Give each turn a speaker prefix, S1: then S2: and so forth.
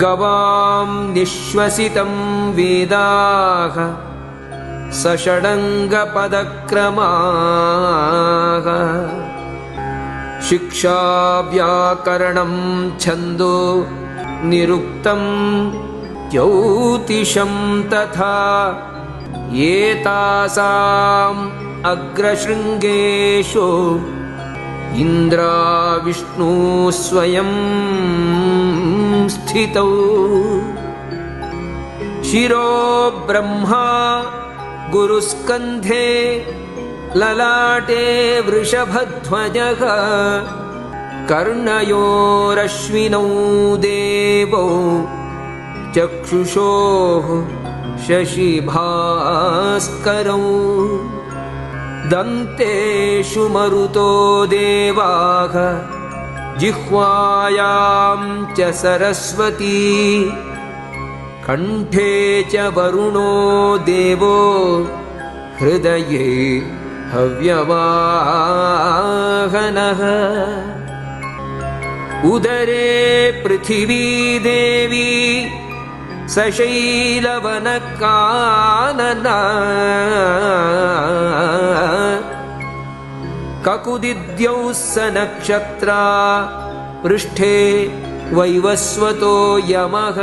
S1: गवां निश्वसितं वेदाः सषडङ्गपदक्रमाः शिक्षा व्याकरणं छन्दो निरुक्तं ज्योतिषं तथा एतासाम् अग्रशृङ्गेषु इन्द्राविष्णु स्वयं स्थितौ शिरो ब्रह्मा गुरुस्कन्धे ललाटे वृषभध्वजः कर्णयोरश्विनौ देवौ चक्षुषोः शशिभास्करौ दन्तेषु मरुतो देवाः जिह्वायां च सरस्वती कण्ठे च वरुणो देवो हृदये हव्यवाहनः उदरे पृथिवी देवी सशैलवनकानना ककुदिद्यौ स नक्षत्रा पृष्ठे वैवस्वतो यमः।